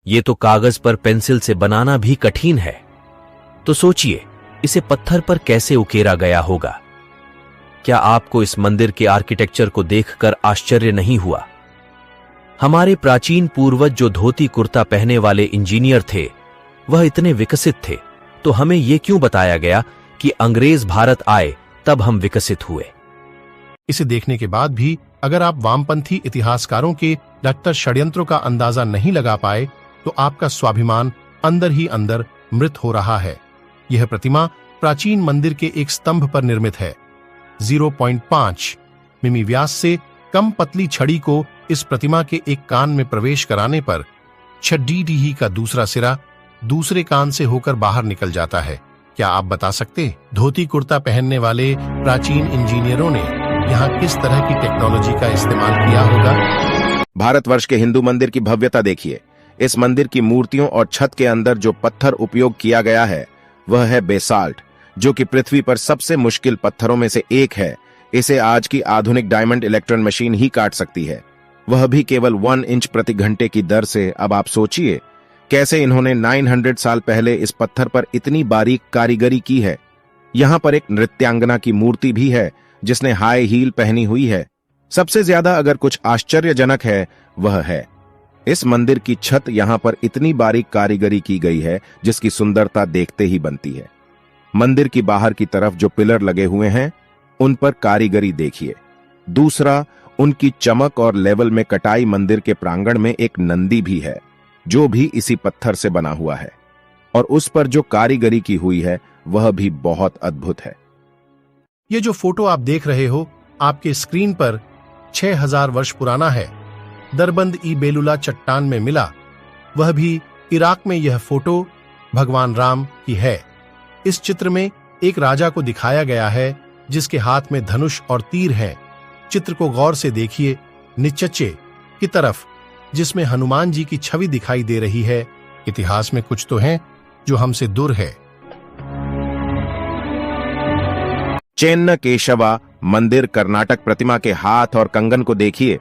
ये तो कागज पर पेंसिल से बनाना भी कठिन है, तो सोचिए इसे पत्थर पर कैसे उकेरा गया होगा। क्या आपको इस मंदिर के आर्किटेक्चर को देखकर आश्चर्य नहीं हुआ? हमारे प्राचीन पूर्वज जो धोती कुर्ता पहने वाले इंजीनियर थे, वह इतने विकसित थे, तो हमें यह क्यों बताया गया कि अंग्रेज भारत आए तब हम विकसित हुए? इसे देखने के बाद भी अगर आप वामपंथी इतिहासकारों के डॉक्टर षड्यंत्रों का अंदाजा नहीं लगा पाए, तो आपका स्वाभिमान अंदर ही अंदर मृत हो रहा है। यह प्रतिमा प्राचीन मंदिर के एक स्तंभ पर निर्मित है। 0.5 मिमी व्यास से कम पतली छड़ी को इस प्रतिमा के एक कान में प्रवेश कराने पर छड़ी का दूसरा सिरा दूसरे कान से होकर बाहर निकल जाता है। क्या आप बता सकते धोती कुर्ता पहनने वाले प्राचीन इंजीनियरों ने यहाँ किस तरह की टेक्नोलॉजी का इस्तेमाल किया होगा? भारतवर्ष के हिंदू मंदिर की भव्यता देखिए। इस मंदिर की मूर्तियों और छत के अंदर जो पत्थर उपयोग किया गया है वह है बेसाल्ट, जो कि पृथ्वी पर सबसे मुश्किल पत्थरों में से एक है। इसे आज की आधुनिक डायमंड इलेक्ट्रॉन मशीन ही काट सकती है, वह भी केवल 1 इंच प्रति घंटे की दर से। अब आप सोचिए कैसे इन्होंने 900 साल पहले इस पत्थर पर इतनी बारीक कारीगरी की है। यहाँ पर एक नृत्यांगना की मूर्ति भी है जिसने हाई हील पहनी हुई है। सबसे ज्यादा अगर कुछ आश्चर्यजनक है वह है इस मंदिर की छत। यहाँ पर इतनी बारीक कारीगरी की गई है जिसकी सुंदरता देखते ही बनती है। मंदिर की बाहर की तरफ जो पिलर लगे हुए हैं उन पर कारीगरी देखिए। दूसरा, उनकी चमक और लेवल में कटाई। मंदिर के प्रांगण में एक नंदी भी है जो भी इसी पत्थर से बना हुआ है, और उस पर जो कारीगरी की हुई है वह भी बहुत अद्भुत है। ये जो फोटो आप देख रहे हो आपके स्क्रीन पर 6000 वर्ष पुराना है। दरबंद ई बेलुला चट्टान में मिला, वह भी इराक में। यह फोटो भगवान राम की है। इस चित्र में एक राजा को दिखाया गया है जिसके हाथ में धनुष और तीर है। चित्र को गौर से देखिए, नीचे की तरफ जिसमें हनुमान जी की छवि दिखाई दे रही है। इतिहास में कुछ तो है जो हमसे दूर है। चेन्न केशवा मंदिर कर्नाटक प्रतिमा के हाथ और कंगन को देखिए।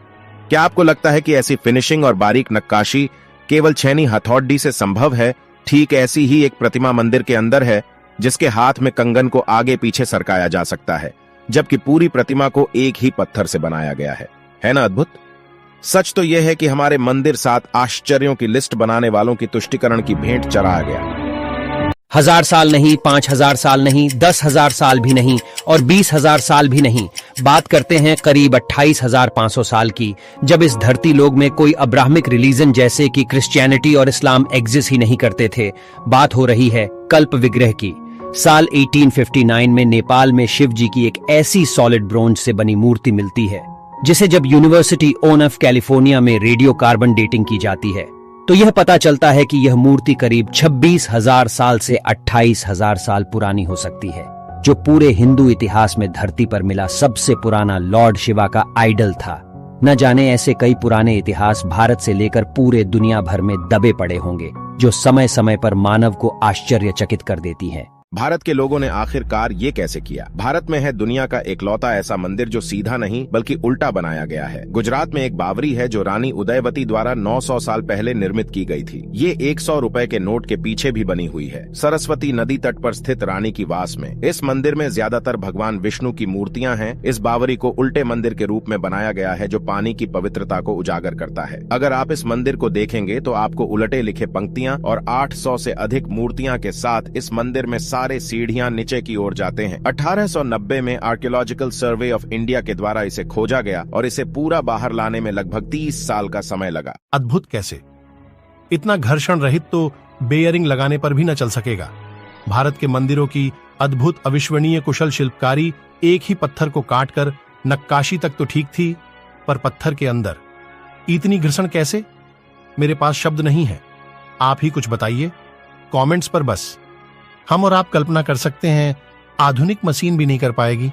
क्या आपको लगता है कि ऐसी फिनिशिंग और बारीक नक्काशी केवल छेनी हथौड़ी से संभव है? ठीक ऐसी ही एक प्रतिमा मंदिर के अंदर है जिसके हाथ में कंगन को आगे पीछे सरकाया जा सकता है, जबकि पूरी प्रतिमा को एक ही पत्थर से बनाया गया है ना अद्भुत? सच तो यह है कि हमारे मंदिर 7 आश्चर्यों की लिस्ट बनाने वालों की तुष्टिकरण की भेंट चढ़ाया गया। 1000 साल नहीं, 5000 साल नहीं, 10,000 साल भी नहीं और 20,000 साल भी नहीं। बात करते हैं करीब 28,500 साल की, जब इस धरती लोक में कोई अब्राहमिक रिलीजन जैसे कि क्रिश्चियनिटी और इस्लाम एग्जिस्ट ही नहीं करते थे। बात हो रही है कल्प विग्रह की। साल 1859 में नेपाल में शिव जी की एक ऐसी सॉलिड ब्रोंज से बनी मूर्ति मिलती है जिसे जब यूनिवर्सिटी ऑफ कैलिफोर्निया में रेडियो कार्बन डेटिंग की जाती है तो यह पता चलता है कि यह मूर्ति करीब 26,000 साल से 28,000 साल पुरानी हो सकती है, जो पूरे हिंदू इतिहास में धरती पर मिला सबसे पुराना लॉर्ड शिवा का आइडल था। न जाने ऐसे कई पुराने इतिहास भारत से लेकर पूरे दुनिया भर में दबे पड़े होंगे जो समय समय पर मानव को आश्चर्यचकित कर देती हैं। भारत के लोगों ने आखिरकार ये कैसे किया? भारत में है दुनिया का एकलौता ऐसा मंदिर जो सीधा नहीं बल्कि उल्टा बनाया गया है। गुजरात में एक बावरी है जो रानी उदयवती द्वारा 900 साल पहले निर्मित की गई थी। ये 100 रुपए के नोट के पीछे भी बनी हुई है, सरस्वती नदी तट पर स्थित रानी की वास में। इस मंदिर में ज्यादातर भगवान विष्णु की मूर्तियां हैं। इस बावरी को उल्टे मंदिर के रूप में बनाया गया है जो पानी की पवित्रता को उजागर करता है। अगर आप इस मंदिर को देखेंगे तो आपको उलटे लिखे पंक्तियां और 800 से अधिक मूर्तियां के साथ इस मंदिर में सारे सीढ़ियां नीचे की ओर जाते हैं। 1890 में आर्कियोलॉजिकल सर्वे ऑफ इंडिया के द्वारा इसे खोजा गया और इसे पूरा बाहर लाने में लगभग 30 साल का समय लगा। अद्भुत कैसे? इतना घर्षण रहित तो बेयरिंग लगाने पर भी न चल सकेगा। भारत के मंदिरों की अद्भुत अविश्वसनीय कुशल शिल्पकारी एक ही पत्थर को काटकर नक्काशी तक तो ठीक थी, पर पत्थर के अंदर इतनी घर्षण कैसे? मेरे पास शब्द नहीं है, आप ही कुछ बताइए कमेंट्स पर। बस हम और आप कल्पना कर सकते हैं, आधुनिक मशीन भी नहीं कर पाएगी।